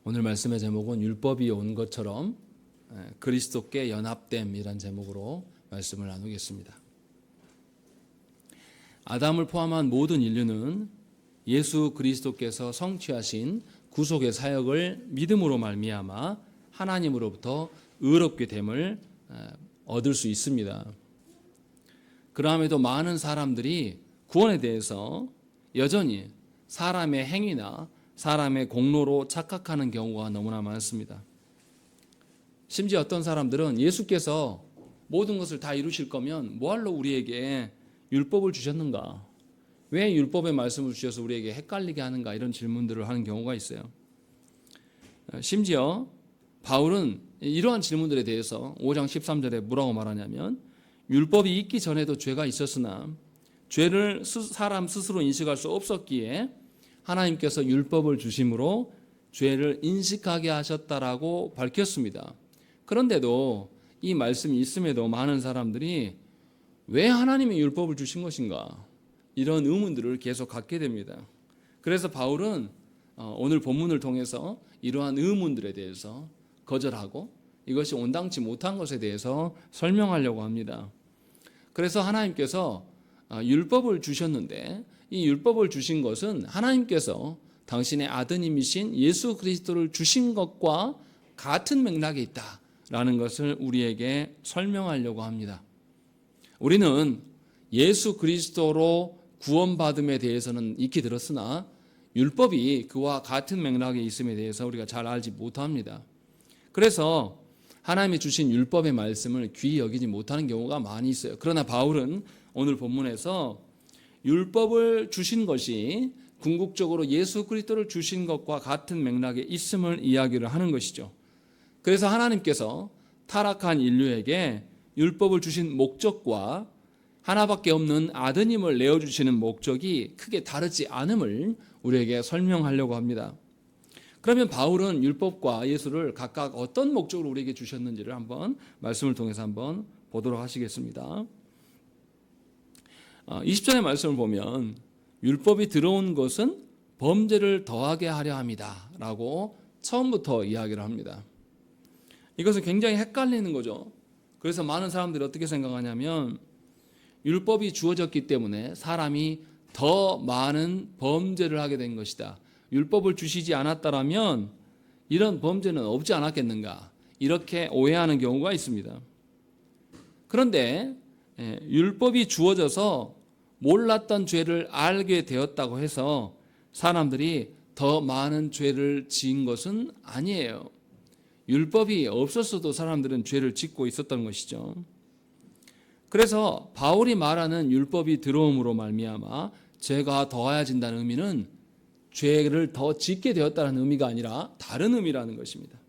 오늘 말씀의 제목은 율법이 온 것처럼 그리스도께 연합됨이란 제목으로 말씀을 나누겠습니다. 아담을 포함한 모든 인류는 예수 그리스도께서 성취하신 구속의 사역을 믿음으로 말미암아 하나님으로부터 의롭게 됨을 얻을 수 있습니다. 그러함에도 많은 사람들이 구원에 대해서 여전히 사람의 행위나 사람의 공로로 착각하는 경우가 너무나 많습니다. 심지어 어떤 사람들은 예수께서 모든 것을 다 이루실 거면 뭐하러 우리에게 율법을 주셨는가? 왜 율법의 말씀을 주셔서 우리에게 헷갈리게 하는가? 이런 질문들을 하는 경우가 있어요. 심지어 바울은 이러한 질문들에 대해서 5장 13절에 뭐라고 말하냐면 율법이 있기 전에도 죄가 있었으나 죄를 사람 스스로 인식할 수 없었기에 하나님께서 율법을 주심으로 죄를 인식하게 하셨다라고 밝혔습니다. 그런데도 이 말씀이 있음에도 많은 사람들이 왜 하나님이 율법을 주신 것인가? 이런 의문들을 계속 갖게 됩니다. 그래서 바울은 오늘 본문을 통해서 이러한 의문들에 대해서 거절하고 이것이 온당치 못한 것에 대해서 설명하려고 합니다. 그래서 하나님께서 율법을 주셨는데 이 율법을 주신 것은 하나님께서 당신의 아드님이신 예수 그리스도를 주신 것과 같은 맥락에 있다라는 것을 우리에게 설명하려고 합니다. 우리는 예수 그리스도로 구원받음에 대해서는 익히 들었으나 율법이 그와 같은 맥락에 있음에 대해서 우리가 잘 알지 못합니다. 그래서 하나님이 주신 율법의 말씀을 귀히 여기지 못하는 경우가 많이 있어요. 그러나 바울은 오늘 본문에서 율법을 주신 것이 궁극적으로 예수 그리스도를 주신 것과 같은 맥락에 있음을 이야기를 하는 것이죠. 그래서 하나님께서 타락한 인류에게 율법을 주신 목적과 하나밖에 없는 아드님을 내어주시는 목적이 크게 다르지 않음을 우리에게 설명하려고 합니다. 그러면 바울은 율법과 예수를 각각 어떤 목적으로 우리에게 주셨는지를 한번 말씀을 통해서 한번 보도록 하시겠습니다. 20절의 말씀을 보면 율법이 들어온 것은 범죄를 더하게 하려 함이다 라고 처음부터 이야기를 합니다. 이것은 굉장히 헷갈리는 거죠. 그래서 많은 사람들이 어떻게 생각하냐면 율법이 주어졌기 때문에 사람이 더 많은 범죄를 하게 된 것이다. 율법을 주시지 않았다라면 이런 범죄는 없지 않았겠는가, 이렇게 오해하는 경우가 있습니다. 그런데 율법이 주어져서 몰랐던 죄를 알게 되었다고 해서 사람들이 더 많은 죄를 지은 것은 아니에요. 율법이 없었어도 사람들은 죄를 짓고 있었던 것이죠. 그래서 바울이 말하는 율법이 들어옴으로 말미암아 죄가 더하여진다는 의미는 죄를 더 짓게 되었다는 의미가 아니라 다른 의미라는 것입니다.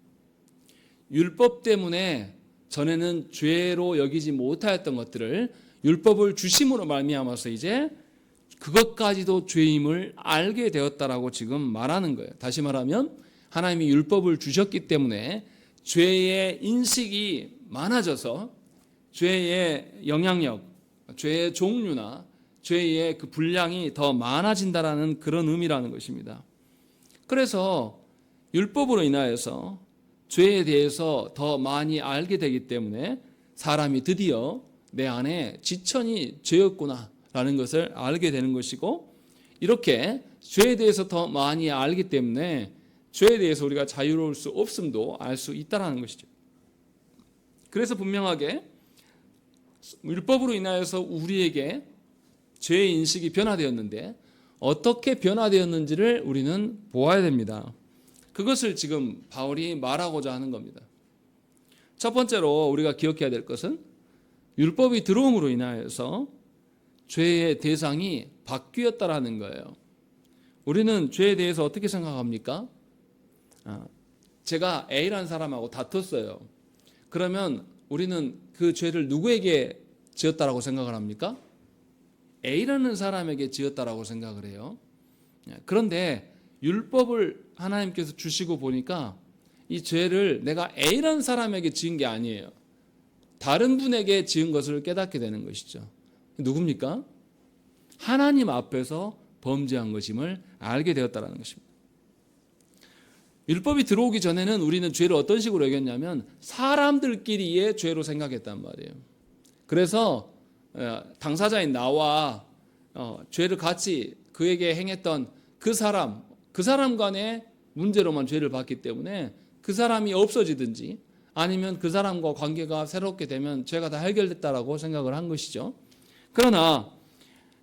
율법 때문에 전에는 죄로 여기지 못하였던 것들을 율법을 주심으로 말미암아서 이제 그것까지도 죄임을 알게 되었다라고 지금 말하는 거예요. 다시 말하면 하나님이 율법을 주셨기 때문에 죄의 인식이 많아져서 죄의 영향력, 죄의 종류나 죄의 그 분량이 더 많아진다라는 그런 의미라는 것입니다. 그래서 율법으로 인하여서 죄에 대해서 더 많이 알게 되기 때문에 사람이 드디어 내 안에 지천이 죄였구나라는 것을 알게 되는 것이고, 이렇게 죄에 대해서 더 많이 알기 때문에 죄에 대해서 우리가 자유로울 수 없음도 알 수 있다는 것이죠. 그래서 분명하게 율법으로 인하여서 우리에게 죄의 인식이 변화되었는데 어떻게 변화되었는지를 우리는 보아야 됩니다. 그것을 지금 바울이 말하고자 하는 겁니다. 첫 번째로 우리가 기억해야 될 것은 율법이 들어옴으로 인하여서 죄의 대상이 바뀌었다라는 거예요. 우리는 죄에 대해서 어떻게 생각합니까? 제가 A라는 사람하고 다퉜어요. 그러면 우리는 그 죄를 누구에게 지었다라고 생각을 합니까? A라는 사람에게 지었다라고 생각을 해요. 그런데 율법을 하나님께서 주시고 보니까 이 죄를 내가 A라는 사람에게 지은 게 아니에요. 다른 분에게 지은 것을 깨닫게 되는 것이죠. 누굽니까? 하나님 앞에서 범죄한 것임을 알게 되었다는 것입니다. 율법이 들어오기 전에는 우리는 죄를 어떤 식으로 여겼냐면 사람들끼리의 죄로 생각했단 말이에요. 그래서 당사자인 나와 죄를 같이 그에게 행했던 그 사람 간의 문제로만 죄를 받기 때문에 그 사람이 없어지든지 아니면 그 사람과 관계가 새롭게 되면 죄가 다 해결됐다라고 생각을 한 것이죠. 그러나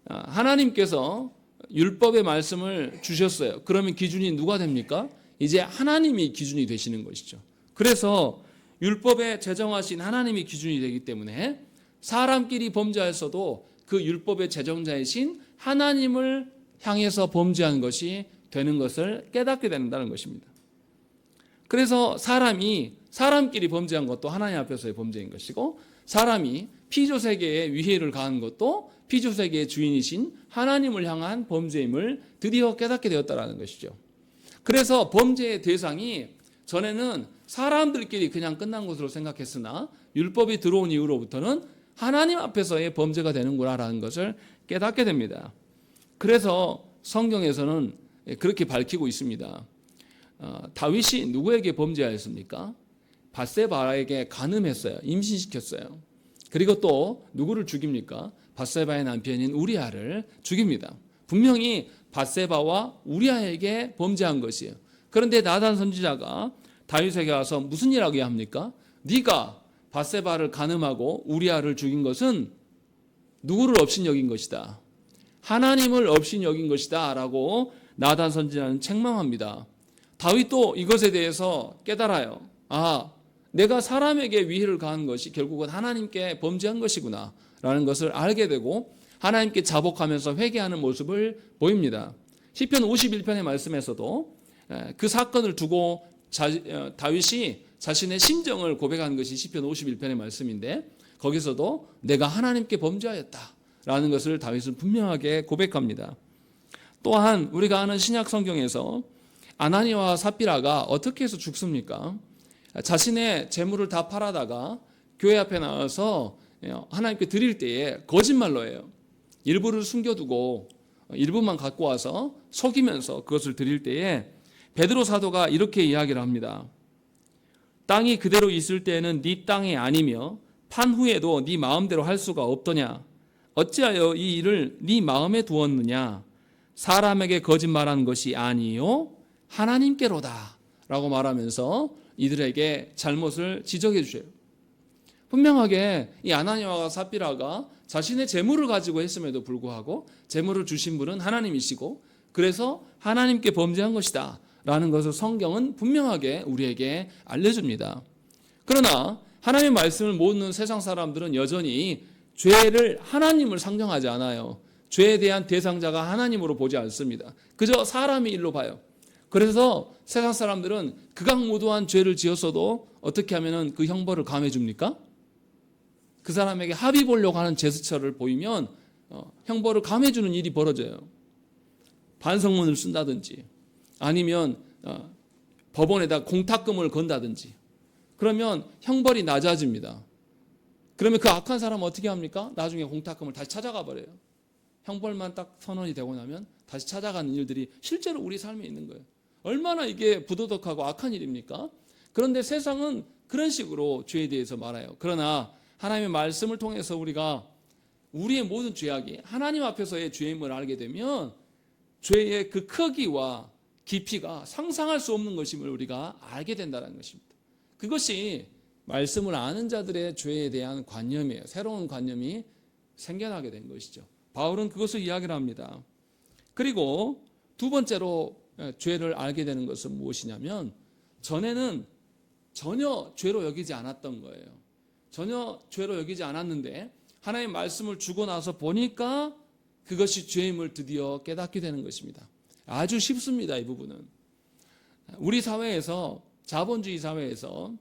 하나님께서 율법의 말씀을 주셨어요. 그러면 기준이 누가 됩니까? 이제 하나님이 기준이 되시는 것이죠. 그래서 율법에 제정하신 하나님이 기준이 되기 때문에 사람끼리 범죄하였어도 그 율법의 제정자이신 하나님을 향해서 범죄한 것이 되는 것을 깨닫게 된다는 것입니다. 그래서 사람끼리 범죄한 것도 하나님 앞에서의 범죄인 것이고, 사람이 피조세계에 위해를 가한 것도 피조세계의 주인이신 하나님을 향한 범죄임을 드디어 깨닫게 되었다는 것이죠. 그래서 범죄의 대상이 전에는 사람들끼리 그냥 끝난 것으로 생각했으나 율법이 들어온 이후로부터는 하나님 앞에서의 범죄가 되는구나라는 것을 깨닫게 됩니다. 그래서 성경에서는 그렇게 밝히고 있습니다. 다윗이 누구에게 범죄하였습니까? 밧세바에게 간음했어요. 임신시켰어요. 그리고 또 누구를 죽입니까? 밧세바의 남편인 우리아를 죽입니다. 분명히 밧세바와 우리아에게 범죄한 것이에요. 그런데 나단 선지자가 다윗에게 와서 무슨 일하게 합니까? 네가 밧세바를 간음하고 우리아를 죽인 것은 누구를 업신여긴 것이다. 하나님을 업신여긴 것이다 라고 나단 선지자는 책망합니다. 다윗도 이것에 대해서 깨달아요. 내가 사람에게 위해를 가한 것이 결국은 하나님께 범죄한 것이구나 라는 것을 알게 되고 하나님께 자복하면서 회개하는 모습을 보입니다. 시편 51편의 말씀에서도 그 사건을 두고 다윗이 자신의 심정을 고백한 것이 시편 51편의 말씀인데, 거기서도 내가 하나님께 범죄하였다라는 것을 다윗은 분명하게 고백합니다. 또한 우리가 아는 신약 성경에서 아나니아와 삽비라가 어떻게 해서 죽습니까? 자신의 재물을 다 팔아다가 교회 앞에 나와서 하나님께 드릴 때에 거짓말로 해요. 일부를 숨겨두고 일부만 갖고 와서 속이면서 그것을 드릴 때에 베드로 사도가 이렇게 이야기를 합니다. 땅이 그대로 있을 때에는 네 땅이 아니며 판 후에도 네 마음대로 할 수가 없더냐? 어찌하여 이 일을 네 마음에 두었느냐? 사람에게 거짓말한 것이 아니요 하나님께로다 라고 말하면서 이들에게 잘못을 지적해 주셔요. 분명하게 이 아나니아와 삽비라가 자신의 재물을 가지고 했음에도 불구하고 재물을 주신 분은 하나님이시고 그래서 하나님께 범죄한 것이다 라는 것을 성경은 분명하게 우리에게 알려줍니다. 그러나 하나님의 말씀을 모르는 세상 사람들은 여전히 죄를 하나님을 상정하지 않아요. 죄에 대한 대상자가 하나님으로 보지 않습니다. 그저 사람의 일로 봐요. 그래서 세상 사람들은 극악무도한 죄를 지었어도 어떻게 하면 그 형벌을 감해 줍니까? 그 사람에게 합의 보려고 하는 제스처를 보이면 형벌을 감해 주는 일이 벌어져요. 반성문을 쓴다든지 아니면 법원에다 공탁금을 건다든지 그러면 형벌이 낮아집니다. 그러면 그 악한 사람은 어떻게 합니까? 나중에 공탁금을 다시 찾아가 버려요. 형벌만 딱 선언이 되고 나면 다시 찾아가는 일들이 실제로 우리 삶에 있는 거예요. 얼마나 이게 부도덕하고 악한 일입니까? 그런데 세상은 그런 식으로 죄에 대해서 말해요. 그러나 하나님의 말씀을 통해서 우리가 우리의 모든 죄악이 하나님 앞에서의 죄임을 알게 되면 죄의 그 크기와 깊이가 상상할 수 없는 것임을 우리가 알게 된다는 것입니다. 그것이 말씀을 아는 자들의 죄에 대한 관념이에요. 새로운 관념이 생겨나게 된 것이죠. 바울은 그것을 이야기를 합니다. 그리고 두 번째로 죄를 알게 되는 것은 무엇이냐면 전에는 전혀 죄로 여기지 않았던 거예요. 전혀 죄로 여기지 않았는데 하나님의 말씀을 주고 나서 보니까 그것이 죄임을 드디어 깨닫게 되는 것입니다. 아주 쉽습니다. 이 부분은. 우리 사회에서 자본주의 사회에서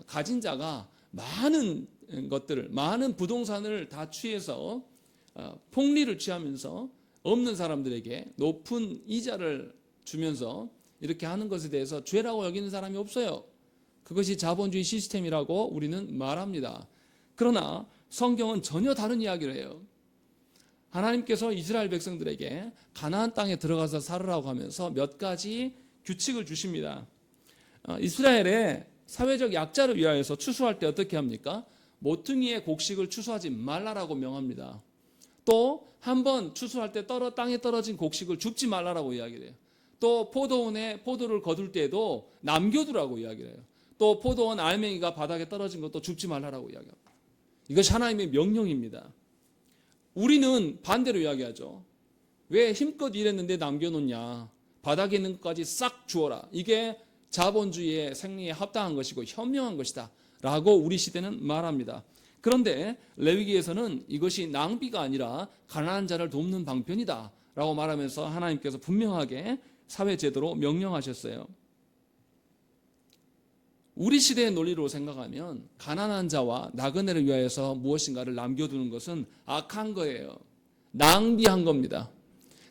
가진 자가 많은 것들을 많은 부동산을 다 취해서 폭리를 취하면서 없는 사람들에게 높은 이자를 주면서 이렇게 하는 것에 대해서 죄라고 여기는 사람이 없어요. 그것이 자본주의 시스템이라고 우리는 말합니다. 그러나 성경은 전혀 다른 이야기를 해요. 하나님께서 이스라엘 백성들에게 가나안 땅에 들어가서 살으라고 하면서 몇 가지 규칙을 주십니다. 이스라엘의 사회적 약자를 위하여서 추수할 때 어떻게 합니까? 모퉁이의 곡식을 추수하지 말라라고 명합니다. 또 한 번 추수할 때 땅에 떨어진 곡식을 줍지 말라라고 이야기를 해요. 또 포도원에 포도를 거둘 때에도 남겨두라고 이야기를 해요. 또 포도원 알맹이가 바닥에 떨어진 것도 줍지 말라라고 이야기합니다. 이것이 하나님의 명령입니다. 우리는 반대로 이야기하죠. 왜 힘껏 일했는데 남겨놓냐? 바닥에 있는 것까지 싹 주어라. 이게 자본주의의 생리에 합당한 것이고 현명한 것이다 라고 우리 시대는 말합니다. 그런데 레위기에서는 이것이 낭비가 아니라 가난한 자를 돕는 방편이다 라고 말하면서 하나님께서 분명하게 사회제도로 명령하셨어요. 우리 시대의 논리로 생각하면 가난한 자와 나그네를 위하여서 무엇인가를 남겨두는 것은 악한 거예요. 낭비한 겁니다.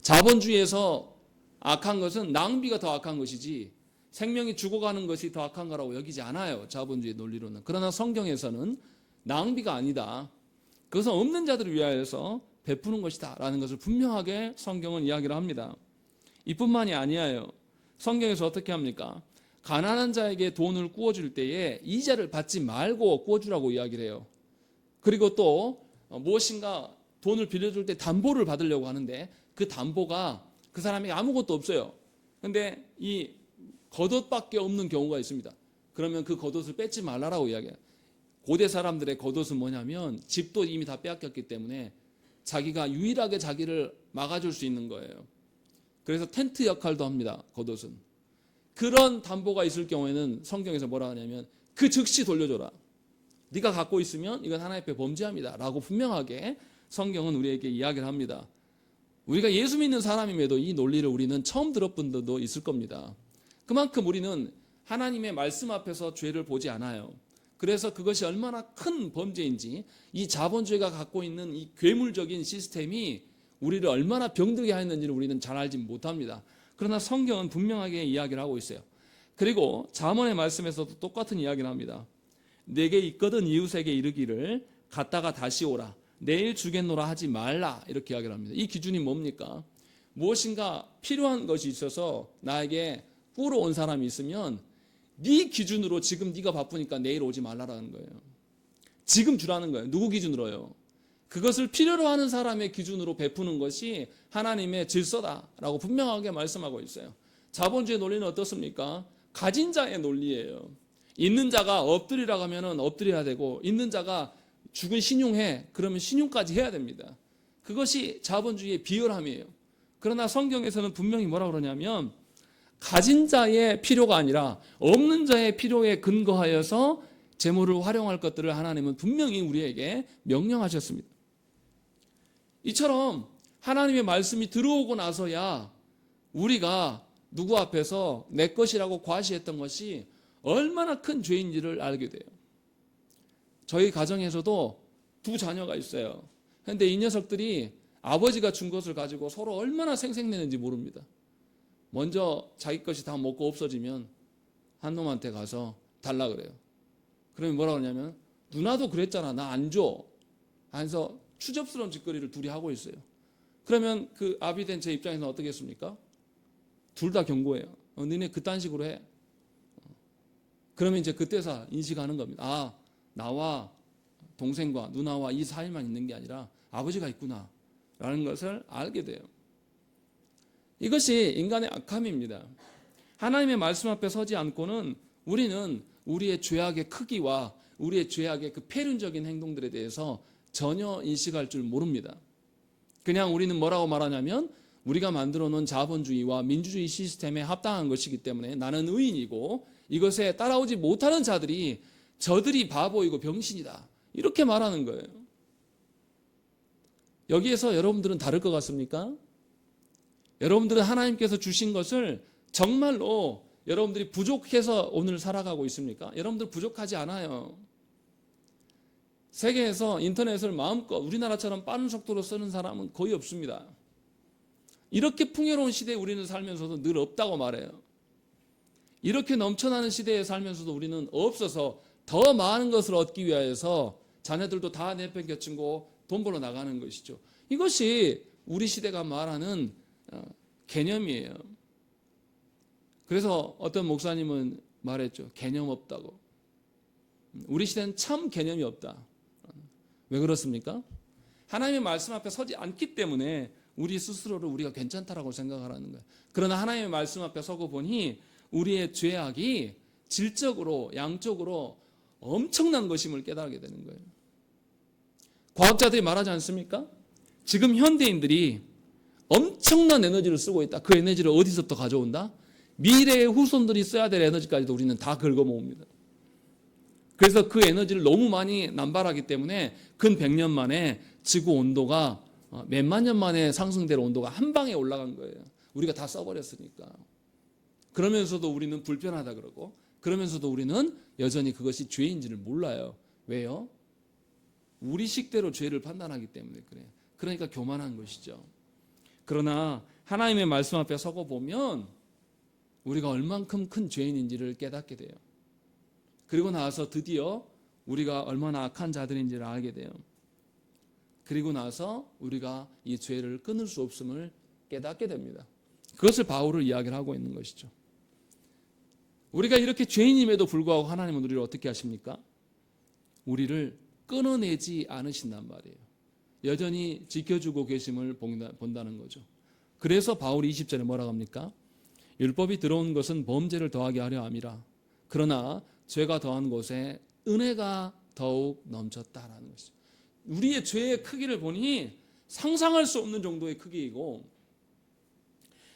자본주의에서 악한 것은 낭비가 더 악한 것이지 생명이 죽어가는 것이 더 악한 거라고 여기지 않아요. 자본주의 논리로는. 그러나 성경에서는 낭비가 아니다. 그것은 없는 자들을 위하여서 베푸는 것이다 라는 것을 분명하게 성경은 이야기를 합니다. 이뿐만이 아니에요. 성경에서 어떻게 합니까? 가난한 자에게 돈을 구워줄 때에 이자를 받지 말고 구워주라고 이야기를 해요. 그리고 또 무엇인가 돈을 빌려줄 때 담보를 받으려고 하는데 그 담보가 그 사람에게 아무것도 없어요. 근데 이 겉옷밖에 없는 경우가 있습니다. 그러면 그 겉옷을 뺏지 말라라고 이야기해요. 고대 사람들의 겉옷은 뭐냐면 집도 이미 다 빼앗겼기 때문에 자기가 유일하게 자기를 막아줄 수 있는 거예요. 그래서 텐트 역할도 합니다. 겉옷은. 그런 담보가 있을 경우에는 성경에서 뭐라 하냐면 그 즉시 돌려줘라. 네가 갖고 있으면 이건 하나님 앞에 범죄합니다 라고 분명하게 성경은 우리에게 이야기를 합니다. 우리가 예수 믿는 사람임에도 이 논리를 우리는 처음 들어본 분들도 있을 겁니다. 그만큼 우리는 하나님의 말씀 앞에서 죄를 보지 않아요. 그래서 그것이 얼마나 큰 범죄인지 이 자본주의가 갖고 있는 이 괴물적인 시스템이 우리를 얼마나 병들게 하였는지를 우리는 잘 알지 못합니다. 그러나 성경은 분명하게 이야기를 하고 있어요. 그리고 잠언의 말씀에서도 똑같은 이야기를 합니다. 내게 있거든 이웃에게 이르기를 갔다가 다시 오라. 내일 주겠노라 하지 말라. 이렇게 이야기를 합니다. 이 기준이 뭡니까? 무엇인가 필요한 것이 있어서 나에게 꾸러 온 사람이 있으면 네 기준으로 지금 네가 바쁘니까 내일 오지 말라라는 거예요. 지금 주라는 거예요. 누구 기준으로요? 그것을 필요로 하는 사람의 기준으로 베푸는 것이 하나님의 질서다라고 분명하게 말씀하고 있어요. 자본주의 논리는 어떻습니까? 가진 자의 논리예요. 있는 자가 엎드리라고 하면 엎드려야 되고 있는 자가 죽은 신용해 그러면 신용까지 해야 됩니다. 그것이 자본주의의 비열함이에요. 그러나 성경에서는 분명히 뭐라 그러냐면 가진 자의 필요가 아니라 없는 자의 필요에 근거하여서 재물을 활용할 것들을 하나님은 분명히 우리에게 명령하셨습니다. 이처럼 하나님의 말씀이 들어오고 나서야 우리가 누구 앞에서 내 것이라고 과시했던 것이 얼마나 큰 죄인지를 알게 돼요. 저희 가정에서도 두 자녀가 있어요. 그런데 이 녀석들이 아버지가 준 것을 가지고 서로 얼마나 생색내는지 모릅니다. 먼저 자기 것이 다 먹고 없어지면 한 놈한테 가서 달라 그래요. 그러면 뭐라 그러냐면 누나도 그랬잖아. 나 안 줘. 하면서 추접스러운 짓거리를 둘이 하고 있어요. 그러면 그 아비된 제 입장에서는 어떻게 했습니까? 둘 다 경고해요. 너네 그딴 식으로 해. 그러면 이제 그때서 인식하는 겁니다. 아, 나와 동생과 누나와 이 사이만 있는 게 아니라 아버지가 있구나 라는 것을 알게 돼요. 이것이 인간의 악함입니다. 하나님의 말씀 앞에 서지 않고는 우리는 우리의 죄악의 크기와 우리의 죄악의 그 폐륜적인 행동들에 대해서 전혀 인식할 줄 모릅니다. 그냥 우리는 뭐라고 말하냐면 우리가 만들어 놓은 자본주의와 민주주의 시스템에 합당한 것이기 때문에 나는 의인이고 이것에 따라오지 못하는 자들이 저들이 바보이고 병신이다. 이렇게 말하는 거예요. 여기에서 여러분들은 다를 것 같습니까? 여러분들은 하나님께서 주신 것을 정말로 여러분들이 부족해서 오늘 살아가고 있습니까? 여러분들 부족하지 않아요. 세계에서 인터넷을 마음껏 우리나라처럼 빠른 속도로 쓰는 사람은 거의 없습니다. 이렇게 풍요로운 시대에 우리는 살면서도 늘 없다고 말해요. 이렇게 넘쳐나는 시대에 살면서도 우리는 없어서 더 많은 것을 얻기 위하여서 자녀들도 다 내팽개치고 돈 벌러 나가는 것이죠. 이것이 우리 시대가 말하는 개념이에요. 그래서 어떤 목사님은 말했죠. 개념 없다고. 우리 시대는 참 개념이 없다. 왜 그렇습니까? 하나님의 말씀 앞에 서지 않기 때문에 우리 스스로를 우리가 괜찮다라고 생각하라는 거예요. 그러나 하나님의 말씀 앞에 서고 보니 우리의 죄악이 질적으로 양적으로 엄청난 것임을 깨달게 되는 거예요. 과학자들이 말하지 않습니까? 지금 현대인들이 엄청난 에너지를 쓰고 있다. 그 에너지를 어디서부터 가져온다? 미래의 후손들이 써야 될 에너지까지도 우리는 다 긁어모읍니다. 그래서 그 에너지를 너무 많이 남발하기 때문에 근 100년 만에 지구 온도가 몇만 년 만에 상승될 온도가 한 방에 올라간 거예요. 우리가 다 써버렸으니까. 그러면서도 우리는 불편하다 그러고, 그러면서도 우리는 여전히 그것이 죄인지를 몰라요. 왜요? 우리 식대로 죄를 판단하기 때문에 그래요. 그러니까 교만한 것이죠. 그러나 하나님의 말씀 앞에 서고 보면 우리가 얼만큼 큰 죄인인지를 깨닫게 돼요. 그리고 나서 드디어 우리가 얼마나 악한 자들인지를 알게 돼요. 그리고 나서 우리가 이 죄를 끊을 수 없음을 깨닫게 됩니다. 그것을 바울을 이야기를 하고 있는 것이죠. 우리가 이렇게 죄인임에도 불구하고 하나님은 우리를 어떻게 하십니까? 우리를 끊어내지 않으신단 말이에요. 여전히 지켜주고 계심을 본다는 거죠. 그래서 바울이 20절에 뭐라고 합니까? 율법이 들어온 것은 범죄를 더하게 하려 함이라. 그러나 죄가 더한 곳에 은혜가 더욱 넘쳤다라는 것이죠. 우리의 죄의 크기를 보니 상상할 수 없는 정도의 크기이고,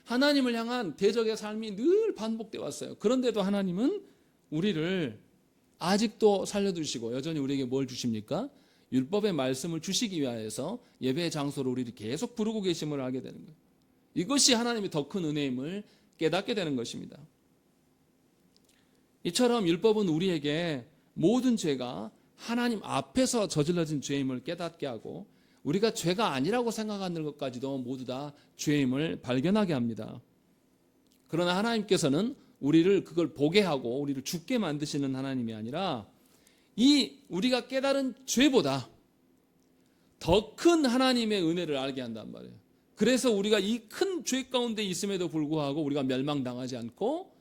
하나님을 향한 대적의 삶이 늘 반복되어 왔어요. 그런데도 하나님은 우리를 아직도 살려두시고 여전히 우리에게 뭘 주십니까? 율법의 말씀을 주시기 위하여서 예배의 장소로 우리를 계속 부르고 계심을 알게 되는 거예요. 이것이 하나님의 더 큰 은혜임을 깨닫게 되는 것입니다. 이처럼 율법은 우리에게 모든 죄가 하나님 앞에서 저질러진 죄임을 깨닫게 하고, 우리가 죄가 아니라고 생각하는 것까지도 모두 다 죄임을 발견하게 합니다. 그러나 하나님께서는 우리를 그걸 보게 하고 우리를 죽게 만드시는 하나님이 아니라 이 우리가 깨달은 죄보다 더 큰 하나님의 은혜를 알게 한단 말이에요. 그래서 우리가 이 큰 죄 가운데 있음에도 불구하고 우리가 멸망당하지 않고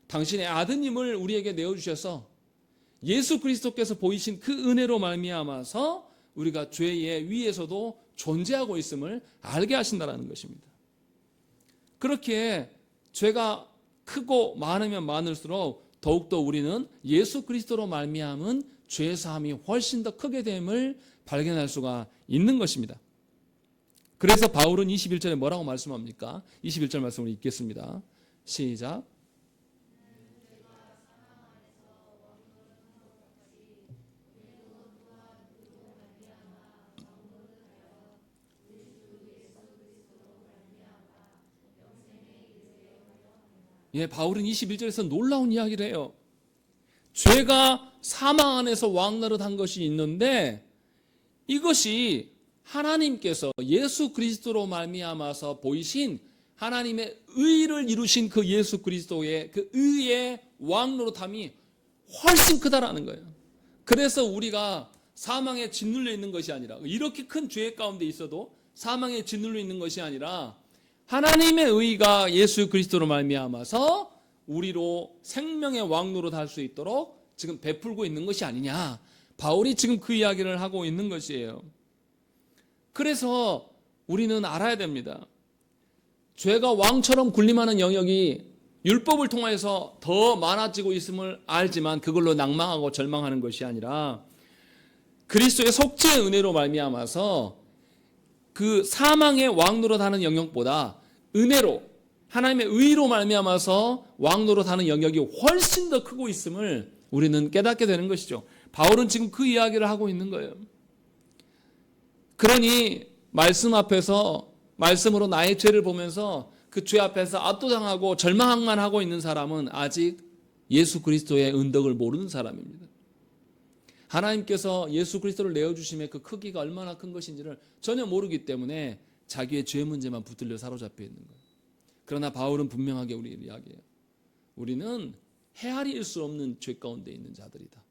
당신의 아드님을 우리에게 내어주셔서 예수 그리스도께서 보이신 그 은혜로 말미암아서 우리가 죄의 위에서도 존재하고 있음을 알게 하신다는 것입니다. 그렇게 죄가 크고 많으면 많을수록 더욱더 우리는 예수 그리스도로 말미암은 죄 사함이 훨씬 더 크게 됨을 발견할 수가 있는 것입니다. 그래서 바울은 21절에 뭐라고 말씀합니까? 21절 말씀을 읽겠습니다. 시작. 예, 바울은 21절에서 놀라운 이야기를 해요. 죄가 사망 안에서 왕노릇한 것이 있는데 이것이 하나님께서 예수 그리스도로 말미암아서 보이신 하나님의 의를 이루신 그 예수 그리스도의 그 의의 왕노릇함이 훨씬 크다라는 거예요. 그래서 우리가 사망에 짓눌려 있는 것이 아니라, 이렇게 큰 죄 가운데 있어도 사망에 짓눌려 있는 것이 아니라 하나님의 의가 예수 그리스도로 말미암아서 우리로 생명의 왕노릇 할 수 있도록 지금 베풀고 있는 것이 아니냐. 바울이 지금 그 이야기를 하고 있는 것이에요. 그래서 우리는 알아야 됩니다. 죄가 왕처럼 군림하는 영역이 율법을 통해서 더 많아지고 있음을 알지만 그걸로 낭망하고 절망하는 것이 아니라 그리스도의 속죄의 은혜로 말미암아서 그 사망의 왕노릇하는 영역보다 은혜로 하나님의 의로 말미암아서 왕노릇하는 영역이 훨씬 더 크고 있음을 우리는 깨닫게 되는 것이죠. 바울은 지금 그 이야기를 하고 있는 거예요. 그러니 말씀 앞에서 말씀으로 나의 죄를 보면서 그 죄 앞에서 압도당하고 절망만 하고 있는 사람은 아직 예수 그리스도의 은덕을 모르는 사람입니다. 하나님께서 예수 그리스도를 내어주심의 그 크기가 얼마나 큰 것인지를 전혀 모르기 때문에 자기의 죄 문제만 붙들려 사로잡혀 있는 거예요. 그러나 바울은 분명하게 우리를 이야기해요. 우리는 헤아릴 수 없는 죄 가운데 있는 자들이다.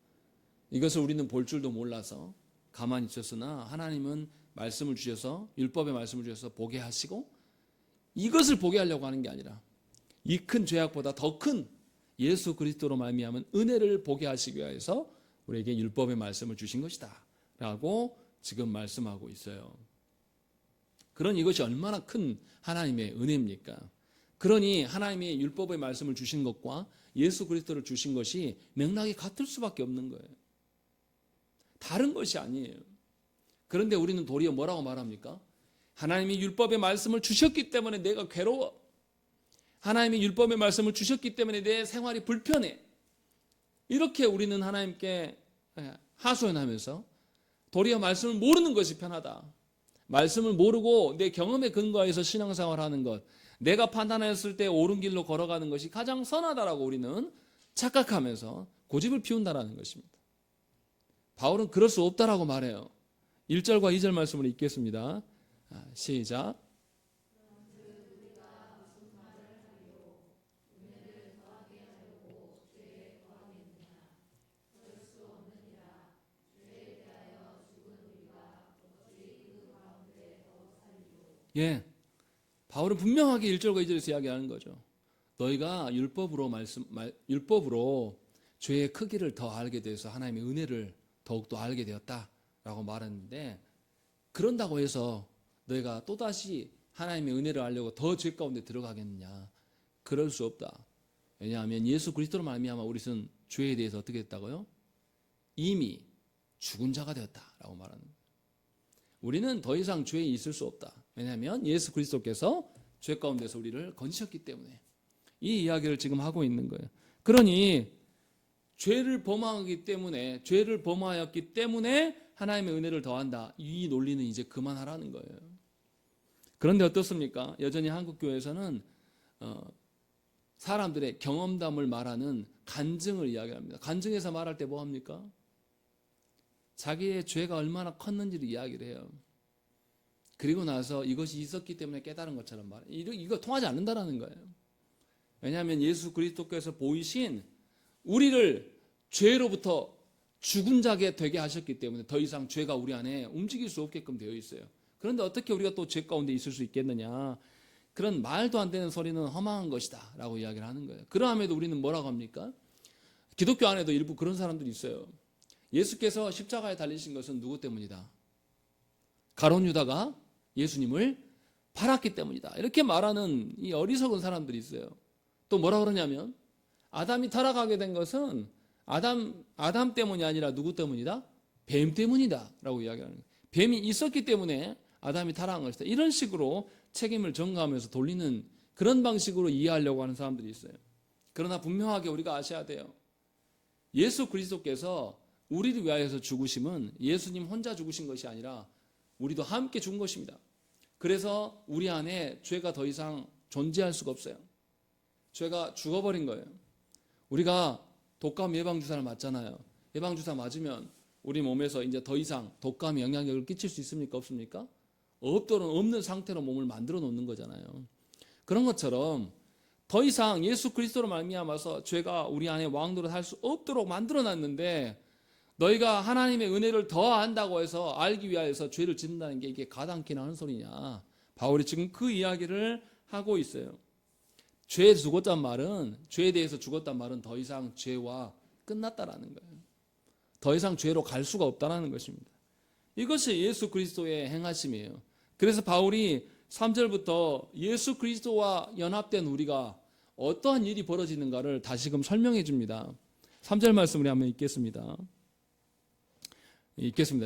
이것을 우리는 볼 줄도 몰라서 가만히 있었으나 하나님은 말씀을 주셔서, 율법의 말씀을 주셔서 보게 하시고, 이것을 보게 하려고 하는 게 아니라 이 큰 죄악보다 더 큰 예수 그리스도로 말미암은 은혜를 보게 하시기 위해서 우리에게 율법의 말씀을 주신 것이다 라고 지금 말씀하고 있어요. 그러니 이것이 얼마나 큰 하나님의 은혜입니까? 그러니 하나님이 율법의 말씀을 주신 것과 예수 그리스도를 주신 것이 맥락이 같을 수밖에 없는 거예요. 다른 것이 아니에요. 그런데 우리는 도리어 뭐라고 말합니까? 하나님이 율법의 말씀을 주셨기 때문에 내가 괴로워. 하나님이 율법의 말씀을 주셨기 때문에 내 생활이 불편해. 이렇게 우리는 하나님께 하소연하면서 도리어 말씀을 모르는 것이 편하다. 말씀을 모르고 내 경험에 근거해서 신앙생활하는 것, 내가 판단했을 때 옳은 길로 걸어가는 것이 가장 선하다라고 우리는 착각하면서 고집을 피운다라는 것입니다. 바울은 그럴 수 없다라고 말해요. 1절과 2절 말씀을 읽겠습니다. 시작. 예, 바울은 분명하게 1절과 2절에서 이야기하는 거죠. 너희가 율법으로 죄의 크기를 더 알게 돼서 하나님의 은혜를 더욱더 알게 되었다라고 말했는데, 그런다고 해서 너희가 또다시 하나님의 은혜를 알려고 더 죄 가운데 들어가겠느냐? 그럴 수 없다. 왜냐하면 예수 그리스도로 말미암아 우리는 죄에 대해서 어떻게 됐다고요? 이미 죽은 자가 되었다라고 말하는 거예요. 우리는 더 이상 죄에 있을 수 없다. 왜냐하면 예수 그리스도께서 죄 가운데서 우리를 건지셨기 때문에 이 이야기를 지금 하고 있는 거예요. 그러니 죄를 범하였기 때문에 하나님의 은혜를 더한다. 이 논리는 이제 그만하라는 거예요. 그런데 어떻습니까? 여전히 한국 교회에서는 사람들의 경험담을 말하는 간증을 이야기합니다. 간증에서 말할 때 뭐 합니까? 자기의 죄가 얼마나 컸는지를 이야기를 해요. 그리고 나서 이것이 있었기 때문에 깨달은 것처럼 말해요. 이거 통하지 않는다라는 거예요. 왜냐하면 예수 그리스도께서 보이신 우리를 죄로부터 죽은 자게 되게 하셨기 때문에 더 이상 죄가 우리 안에 움직일 수 없게끔 되어 있어요. 그런데 어떻게 우리가 또 죄 가운데 있을 수 있겠느냐? 그런 말도 안 되는 소리는 허망한 것이다 라고 이야기를 하는 거예요. 그러함에도 우리는 뭐라고 합니까? 기독교 안에도 일부 그런 사람들이 있어요. 예수께서 십자가에 달리신 것은 누구 때문이다? 가룟 유다가 예수님을 팔았기 때문이다. 이렇게 말하는 이 어리석은 사람들이 있어요. 또 뭐라 그러냐면 아담이 타락하게 된 것은 아담 때문이 아니라 누구 때문이다? 뱀 때문이다 라고 이야기하는 거예요. 뱀이 있었기 때문에 아담이 타락한 것이다. 이런 식으로 책임을 전가하면서 돌리는 그런 방식으로 이해하려고 하는 사람들이 있어요. 그러나 분명하게 우리가 아셔야 돼요. 예수 그리스도께서 우리를 위하여서 죽으심은 예수님 혼자 죽으신 것이 아니라 우리도 함께 죽은 것입니다. 그래서 우리 안에 죄가 더 이상 존재할 수가 없어요. 죄가 죽어버린 거예요. 우리가 독감 예방주사를 맞잖아요. 예방주사 맞으면 우리 몸에서 이제 더 이상 독감이 영향력을 끼칠 수 있습니까? 없습니까? 없는 상태로 몸을 만들어 놓는 거잖아요. 그런 것처럼 더 이상 예수 그리스도로 말미암아서 죄가 우리 안에 왕노릇 할 수 없도록 만들어 놨는데, 너희가 하나님의 은혜를 더 안다고 해서 알기 위하여서 죄를 짓는다는 게 이게 가당키나 하는 소리냐? 바울이 지금 그 이야기를 하고 있어요. 죄에 대해서 죽었단 말은 더 이상 죄와 끝났다라는 거예요. 더 이상 죄로 갈 수가 없다라는 것입니다. 이것이 예수 그리스도의 행하심이에요. 그래서 바울이 3절부터 예수 그리스도와 연합된 우리가 어떠한 일이 벌어지는가를 다시금 설명해 줍니다. 3절 말씀을 한번 읽겠습니다.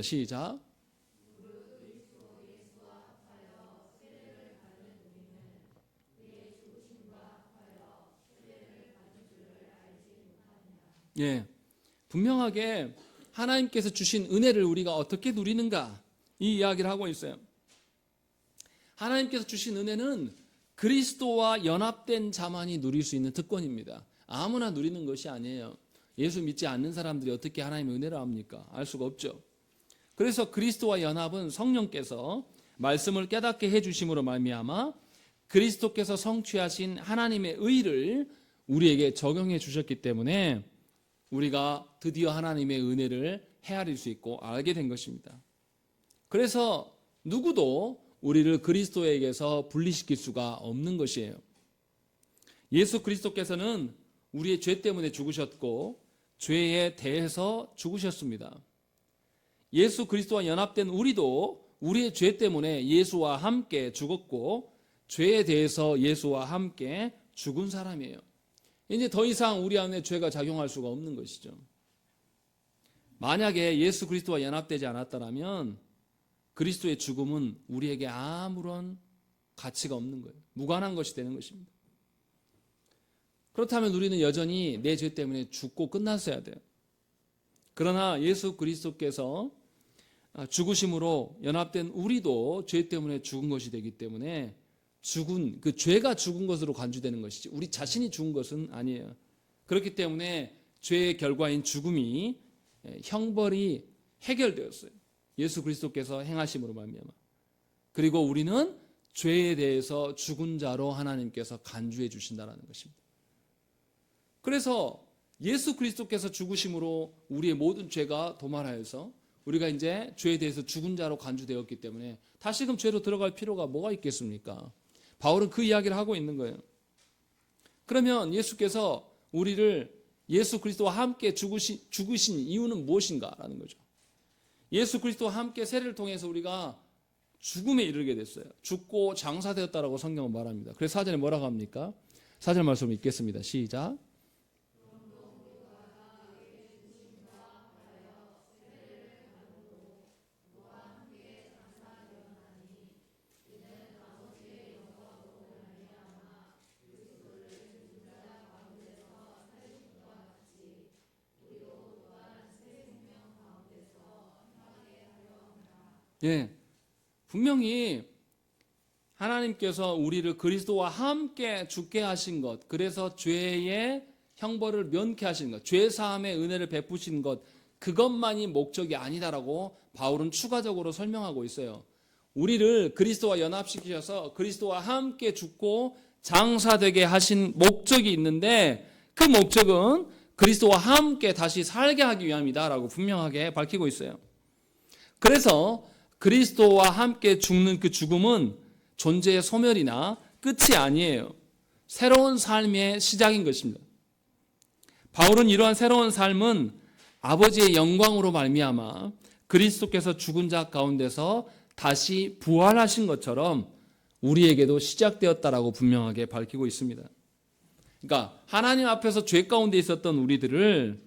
시작. 예, 분명하게 하나님께서 주신 은혜를 우리가 어떻게 누리는가, 이 이야기를 하고 있어요. 하나님께서 주신 은혜는 그리스도와 연합된 자만이 누릴 수 있는 특권입니다. 아무나 누리는 것이 아니에요. 예수 믿지 않는 사람들이 어떻게 하나님의 은혜를 압니까? 알 수가 없죠. 그래서 그리스도와 연합은 성령께서 말씀을 깨닫게 해주심으로 말미암아 그리스도께서 성취하신 하나님의 의를 우리에게 적용해 주셨기 때문에 우리가 드디어 하나님의 은혜를 헤아릴 수 있고 알게 된 것입니다. 그래서 누구도 우리를 그리스도에게서 분리시킬 수가 없는 것이에요. 예수 그리스도께서는 우리의 죄 때문에 죽으셨고 죄에 대해서 죽으셨습니다. 예수 그리스도와 연합된 우리도 우리의 죄 때문에 예수와 함께 죽었고 죄에 대해서 예수와 함께 죽은 사람이에요. 이제 더 이상 우리 안에 죄가 작용할 수가 없는 것이죠. 만약에 예수 그리스도와 연합되지 않았다면 그리스도의 죽음은 우리에게 아무런 가치가 없는 거예요. 무관한 것이 되는 것입니다. 그렇다면 우리는 여전히 내 죄 때문에 죽고 끝났어야 돼요. 그러나 예수 그리스도께서 죽으심으로 연합된 우리도 죄 때문에 죽은 것이 되기 때문에 죽은 그 죄가 죽은 것으로 간주되는 것이지 우리 자신이 죽은 것은 아니에요. 그렇기 때문에 죄의 결과인 죽음이 형벌이 해결되었어요. 예수 그리스도께서 행하심으로 말미암아. 그리고 우리는 죄에 대해서 죽은 자로 하나님께서 간주해 주신다는 것입니다. 그래서 예수 그리스도께서 죽으심으로 우리의 모든 죄가 도말하여서 우리가 이제 죄에 대해서 죽은 자로 간주되었기 때문에 다시금 죄로 들어갈 필요가 뭐가 있겠습니까? 바울은 그 이야기를 하고 있는 거예요. 그러면 예수께서 우리를 예수 그리스도와 함께 죽으신 이유는 무엇인가라는 거죠. 예수 그리스도와 함께 세례를 통해서 우리가 죽음에 이르게 됐어요. 죽고 장사되었다라고 성경은 말합니다. 그래서 4절에 뭐라고 합니까? 4절 말씀 읽겠습니다. 시작. 예, 분명히 하나님께서 우리를 그리스도와 함께 죽게 하신 것, 그래서 죄의 형벌을 면케 하신 것, 죄 사함의 은혜를 베푸신 것, 그것만이 목적이 아니다라고 바울은 추가적으로 설명하고 있어요. 우리를 그리스도와 연합시키셔서 그리스도와 함께 죽고 장사되게 하신 목적이 있는데 그 목적은 그리스도와 함께 다시 살게 하기 위함이다라고 분명하게 밝히고 있어요. 그래서 그리스도와 함께 죽는 그 죽음은 존재의 소멸이나 끝이 아니에요. 새로운 삶의 시작인 것입니다. 바울은 이러한 새로운 삶은 아버지의 영광으로 말미암아 그리스도께서 죽은 자 가운데서 다시 부활하신 것처럼 우리에게도 시작되었다라고 분명하게 밝히고 있습니다. 그러니까 하나님 앞에서 죄 가운데 있었던 우리들을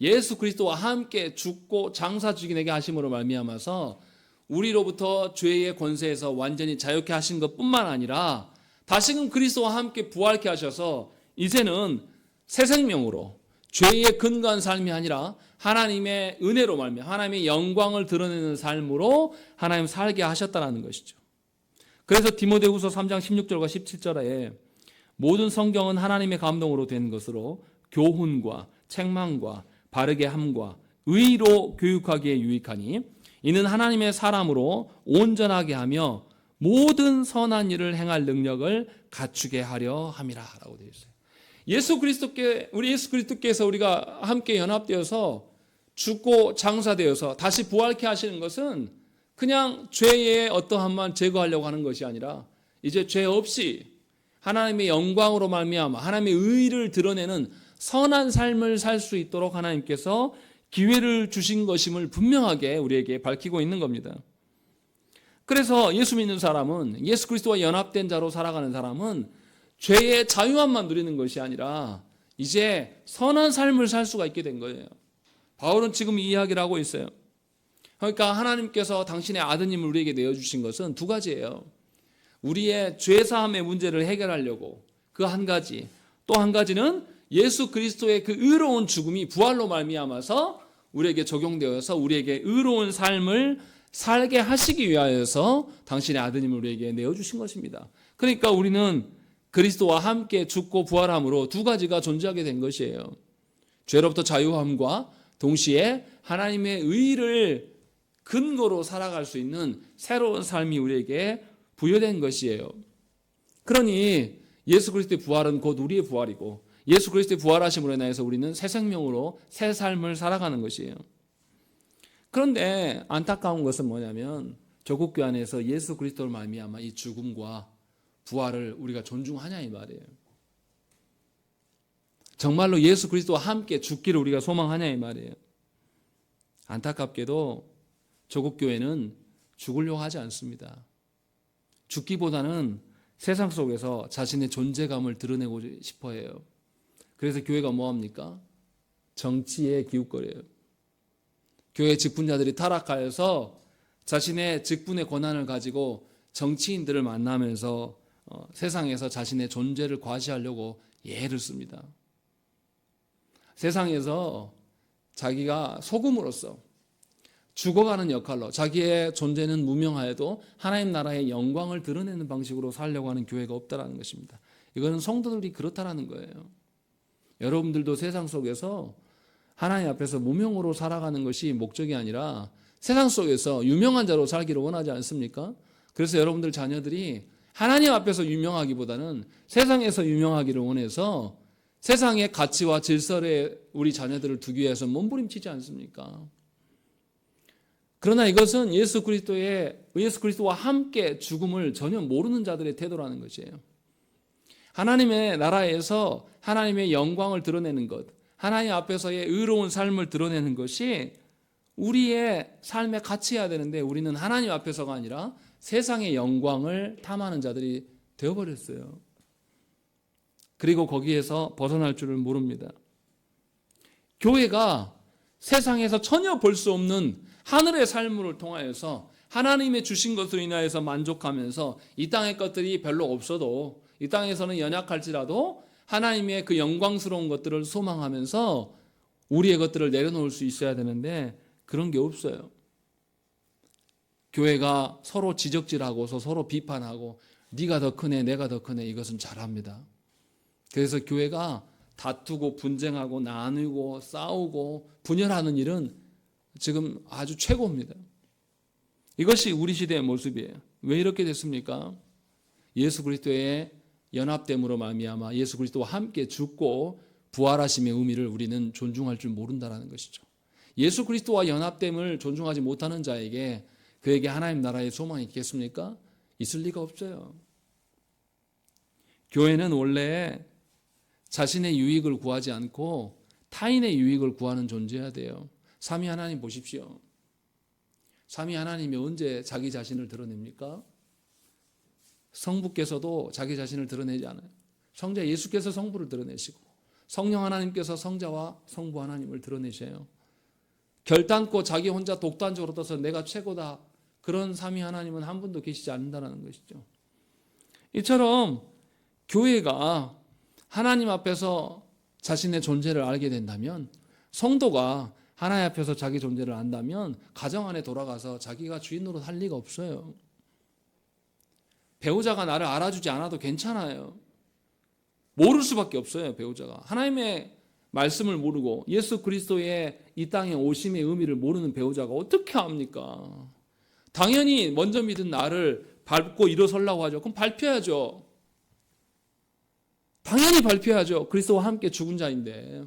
예수 그리스도와 함께 죽고 장사 죽이게 하심으로 말미암아서 우리로부터 죄의 권세에서 완전히 자유케 하신 것뿐만 아니라 다시금 그리스도와 함께 부활케 하셔서 이제는 새 생명으로 죄의 근거한 삶이 아니라 하나님의 은혜로 말미암아 하나님의 영광을 드러내는 삶으로 하나님 살게 하셨다는 것이죠. 그래서 디모데후서 3장 16절과 17절에 모든 성경은 하나님의 감동으로 된 것으로 교훈과 책망과 바르게 함과 의로 교육하기에 유익하니 이는 하나님의 사람으로 온전하게 하며 모든 선한 일을 행할 능력을 갖추게 하려 함이라라고 되어 있어요. 우리 예수 그리스도께서 우리가 함께 연합되어서 죽고 장사되어서 다시 부활케 하시는 것은 그냥 죄의 어떠함만 제거하려고 하는 것이 아니라 이제 죄 없이 하나님의 영광으로 말미암아 하나님의 의를 드러내는 선한 삶을 살 수 있도록 하나님께서 기회를 주신 것임을 분명하게 우리에게 밝히고 있는 겁니다. 그래서 예수 믿는 사람은 예수 그리스도와 연합된 자로 살아가는 사람은 죄의 자유함만 누리는 것이 아니라 이제 선한 삶을 살 수가 있게 된 거예요. 바울은 지금 이 이야기를 하고 있어요. 그러니까 하나님께서 당신의 아드님을 우리에게 내어주신 것은 두 가지예요. 우리의 죄사함의 문제를 해결하려고 그 한 가지, 또 한 가지는 예수 그리스도의 그 의로운 죽음이 부활로 말미암아서 우리에게 적용되어서 우리에게 의로운 삶을 살게 하시기 위하여서 당신의 아드님을 우리에게 내어주신 것입니다. 그러니까 우리는 그리스도와 함께 죽고 부활함으로 두 가지가 존재하게 된 것이에요. 죄로부터 자유함과 동시에 하나님의 의를 근거로 살아갈 수 있는 새로운 삶이 우리에게 부여된 것이에요. 그러니 예수 그리스도의 부활은 곧 우리의 부활이고 예수 그리스도의 부활하심으로 인해서 우리는 새 생명으로 새 삶을 살아가는 것이에요. 그런데 안타까운 것은 뭐냐면 조국교회 안에서 예수 그리스도를 말미암아 이 죽음과 부활을 우리가 존중하냐 이 말이에요. 정말로 예수 그리스도와 함께 죽기를 우리가 소망하냐 이 말이에요. 안타깝게도 조국 교회는 죽으려고 하지 않습니다. 죽기보다는 세상 속에서 자신의 존재감을 드러내고 싶어 해요. 그래서 교회가 뭐합니까? 정치에 기웃거려요. 교회 직분자들이 타락하여서 자신의 직분의 권한을 가지고 정치인들을 만나면서 세상에서 자신의 존재를 과시하려고 예를 씁니다. 세상에서 자기가 소금으로서 죽어가는 역할로 자기의 존재는 무명하여도 하나님 나라의 영광을 드러내는 방식으로 살려고 하는 교회가 없다라는 것입니다. 이거는 성도들이 그렇다라는 거예요. 여러분들도 세상 속에서 하나님 앞에서 무명으로 살아가는 것이 목적이 아니라 세상 속에서 유명한 자로 살기를 원하지 않습니까? 그래서 여러분들 자녀들이 하나님 앞에서 유명하기보다는 세상에서 유명하기를 원해서 세상의 가치와 질서에 우리 자녀들을 두기 위해서 몸부림치지 않습니까? 그러나 이것은 예수 그리스도와 함께 죽음을 전혀 모르는 자들의 태도라는 것이에요. 하나님의 나라에서 하나님의 영광을 드러내는 것, 하나님 앞에서의 의로운 삶을 드러내는 것이 우리의 삶의 가치여야 되는데 우리는 하나님 앞에서가 아니라 세상의 영광을 탐하는 자들이 되어버렸어요. 그리고 거기에서 벗어날 줄을 모릅니다. 교회가 세상에서 전혀 볼 수 없는 하늘의 삶을 통하여서 하나님의 주신 것으로 인하여서 만족하면서 이 땅의 것들이 별로 없어도 이 땅에서는 연약할지라도 하나님의 그 영광스러운 것들을 소망하면서 우리의 것들을 내려놓을 수 있어야 되는데 그런 게 없어요. 교회가 서로 지적질하고서 서로 비판하고 네가 더 크네 내가 더 크네 이것은 잘합니다. 그래서 교회가 다투고 분쟁하고 나누고 싸우고 분열하는 일은 지금 아주 최고입니다. 이것이 우리 시대의 모습이에요. 왜 이렇게 됐습니까? 예수 그리스도의 연합됨으로 말미암아 예수 그리스도와 함께 죽고 부활하심의 의미를 우리는 존중할 줄 모른다는 것이죠. 예수 그리스도와 연합됨을 존중하지 못하는 자에게 그에게 하나님 나라의 소망이 있겠습니까? 있을 리가 없어요. 교회는 원래 자신의 유익을 구하지 않고 타인의 유익을 구하는 존재여야 돼요. 삼위 하나님 보십시오. 삼위 하나님이 언제 자기 자신을 드러냅니까? 성부께서도 자기 자신을 드러내지 않아요. 성자 예수께서 성부를 드러내시고 성령 하나님께서 성자와 성부 하나님을 드러내셔요. 결단코 자기 혼자 독단적으로 떠서 내가 최고다. 그런 삼위 하나님은 한 분도 계시지 않는다는 것이죠. 이처럼 교회가 하나님 앞에서 자신의 존재를 알게 된다면 성도가 하나님 앞에서 자기 존재를 안다면 가정 안에 돌아가서 자기가 주인으로 살 리가 없어요. 배우자가 나를 알아주지 않아도 괜찮아요. 모를 수밖에 없어요. 배우자가 하나님의 말씀을 모르고 예수 그리스도의 이 땅에 오심의 의미를 모르는 배우자가 어떻게 합니까? 당연히 먼저 믿은 나를 밟고 일어서려고 하죠. 그럼 밟혀야죠. 당연히 밟혀야죠. 그리스도와 함께 죽은 자인데.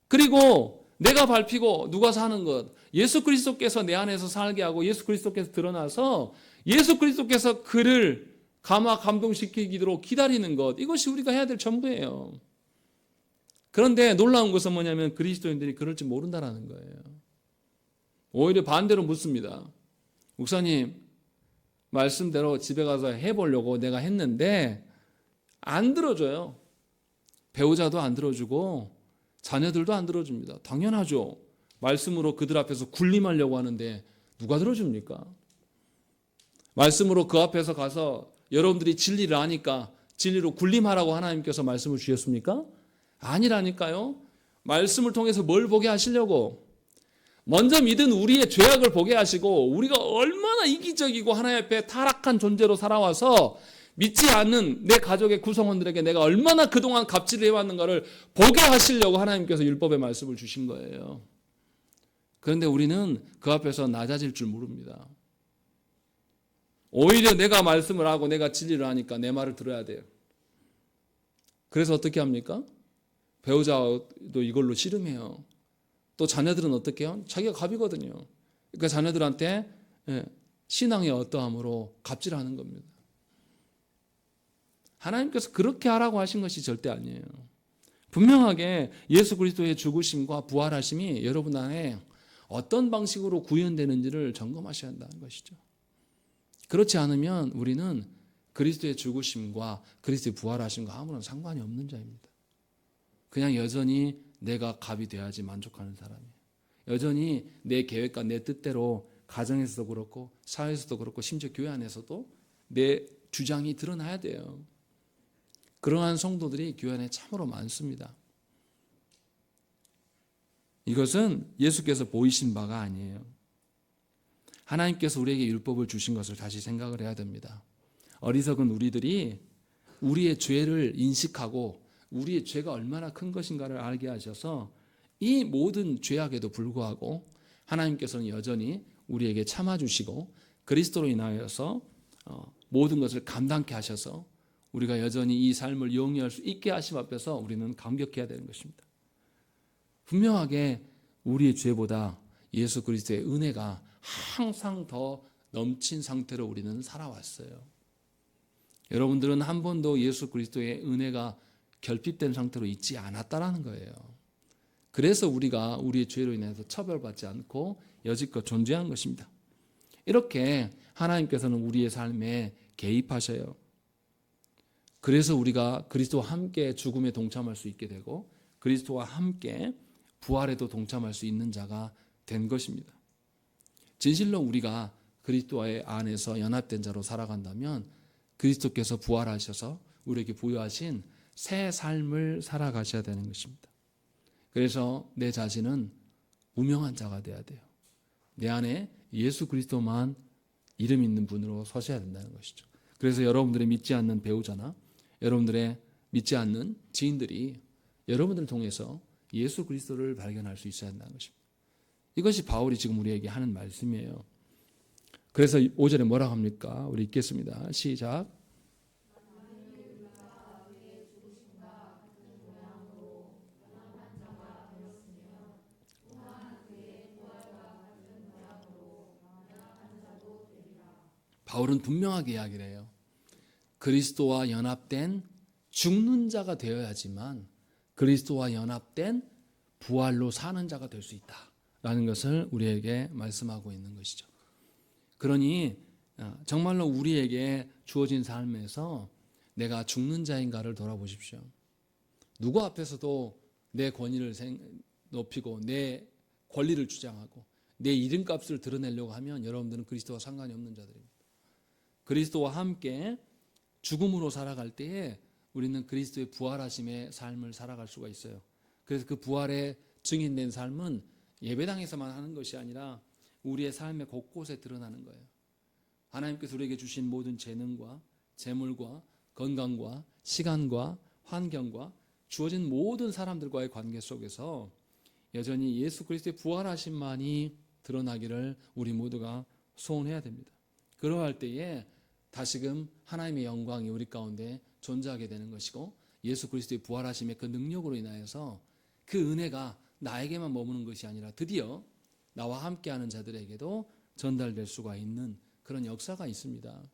그리고 내가 밟히고 누가 사는 것, 예수 그리스도께서 내 안에서 살게 하고 예수 그리스도께서 드러나서 예수 그리스도께서 그를 감화 감동시키도록 기다리는 것, 이것이 우리가 해야 될 전부예요. 그런데 놀라운 것은 뭐냐면 그리스도인들이 그럴 줄 모른다는 거예요. 오히려 반대로 묻습니다. 목사님, 말씀대로 집에 가서 해보려고 내가 했는데 안 들어줘요. 배우자도 안 들어주고 자녀들도 안 들어줍니다. 당연하죠. 말씀으로 그들 앞에서 군림하려고 하는데 누가 들어줍니까? 말씀으로 그 앞에서 가서 여러분들이 진리를 아니까 진리로 군림하라고 하나님께서 말씀을 주셨습니까? 아니라니까요. 말씀을 통해서 뭘 보게 하시려고? 먼저 믿은 우리의 죄악을 보게 하시고 우리가 얼마나 이기적이고 하나님 앞에 타락한 존재로 살아와서 믿지 않는 내 가족의 구성원들에게 내가 얼마나 그동안 갑질을 해왔는가를 보게 하시려고 하나님께서 율법의 말씀을 주신 거예요. 그런데 우리는 그 앞에서 낮아질 줄 모릅니다. 오히려 내가 말씀을 하고 내가 진리를 하니까 내 말을 들어야 돼요. 그래서 어떻게 합니까? 배우자도 이걸로 씨름해요. 또 자녀들은 어떻게 해요? 자기가 갑이거든요. 그러니까 자녀들한테 신앙의 어떠함으로 갑질하는 겁니다. 하나님께서 그렇게 하라고 하신 것이 절대 아니에요. 분명하게 예수 그리스도의 죽으심과 부활하심이 여러분 안에 어떤 방식으로 구현되는지를 점검하셔야 한다는 것이죠. 그렇지 않으면 우리는 그리스도의 죽으심과 그리스도의 부활하심과 아무런 상관이 없는 자입니다. 그냥 여전히 내가 갑이 돼야지 만족하는 사람이에요. 여전히 내 계획과 내 뜻대로 가정에서도 그렇고 사회에서도 그렇고 심지어 교회 안에서도 내 주장이 드러나야 돼요. 그러한 성도들이 교회 안에 참으로 많습니다. 이것은 예수께서 보이신 바가 아니에요. 하나님께서 우리에게 율법을 주신 것을 다시 생각을 해야 됩니다. 어리석은 우리들이 우리의 죄를 인식하고 우리의 죄가 얼마나 큰 것인가를 알게 하셔서 이 모든 죄악에도 불구하고 하나님께서는 여전히 우리에게 참아주시고 그리스도로 인하여서 모든 것을 감당케 하셔서 우리가 여전히 이 삶을 영위할 수 있게 하심 앞에서 우리는 감격해야 되는 것입니다. 분명하게 우리의 죄보다 예수 그리스도의 은혜가 항상 더 넘친 상태로 우리는 살아왔어요. 여러분들은 한 번도 예수 그리스도의 은혜가 결핍된 상태로 있지 않았다라는 거예요. 그래서 우리가 우리의 죄로 인해서 처벌받지 않고 여지껏 존재한 것입니다. 이렇게 하나님께서는 우리의 삶에 개입하셔요. 그래서 우리가 그리스도와 함께 죽음에 동참할 수 있게 되고 그리스도와 함께 부활에도 동참할 수 있는 자가 된 것입니다. 진실로 우리가 그리스도의 안에서 연합된 자로 살아간다면 그리스도께서 부활하셔서 우리에게 부여하신 새 삶을 살아가셔야 되는 것입니다. 그래서 내 자신은 무명한 자가 되어야 돼요. 내 안에 예수 그리스도만 이름 있는 분으로 서셔야 된다는 것이죠. 그래서 여러분들의 믿지 않는 배우자나 여러분들의 믿지 않는 지인들이 여러분들을 통해서 예수 그리스도를 발견할 수 있어야 한다는 것입니다. 이것이 바울이 지금 우리에게 하는 말씀이에요. 그래서 5절에 뭐라고 합니까? 우리 읽겠습니다. 시작. 바울은 분명하게 이야기를 해요. 그리스도와 연합된 죽는 자가 되어야지만 그리스도와 연합된 부활로 사는 자가 될 수 있다라는 것을 우리에게 말씀하고 있는 것이죠. 그러니 정말로 우리에게 주어진 삶에서 내가 죽는 자인가를 돌아보십시오. 누구 앞에서도 내 권위를 높이고 내 권리를 주장하고 내 이름값을 드러내려고 하면 여러분들은 그리스도와 상관이 없는 자들입니다. 그리스도와 함께 죽음으로 살아갈 때에 우리는 그리스도의 부활하심의 삶을 살아갈 수가 있어요. 그래서 그 부활의 증인된 삶은 예배당에서만 하는 것이 아니라 우리의 삶의 곳곳에 드러나는 거예요. 하나님께서 우리에게 주신 모든 재능과 재물과 건강과 시간과 환경과 주어진 모든 사람들과의 관계 속에서 여전히 예수 그리스도의 부활하심만이 드러나기를 우리 모두가 소원해야 됩니다. 그러할 때에 다시금 하나님의 영광이 우리 가운데 존재하게 되는 것이고 예수 그리스도의 부활하심의 그 능력으로 인하여서 그 은혜가 나에게만 머무는 것이 아니라 드디어 나와 함께하는 자들에게도 전달될 수가 있는 그런 역사가 있습니다.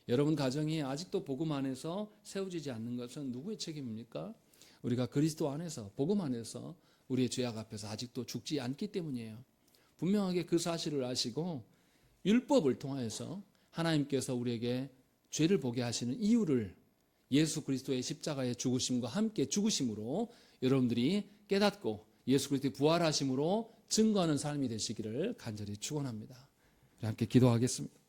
여러분 가정이 아직도 복음 안에서 세워지지 않는 것은 누구의 책임입니까? 우리가 그리스도 안에서 복음 안에서 우리의 죄악 앞에서 아직도 죽지 않기 때문이에요. 분명하게 그 사실을 아시고 율법을 통하여서 하나님께서 우리에게 죄를 보게 하시는 이유를 예수 그리스도의 십자가의 죽으심과 함께 죽으심으로 여러분들이 깨닫고 예수 그리스도의 부활하심으로 증거하는 삶이 되시기를 간절히 축원합니다. 함께 기도하겠습니다.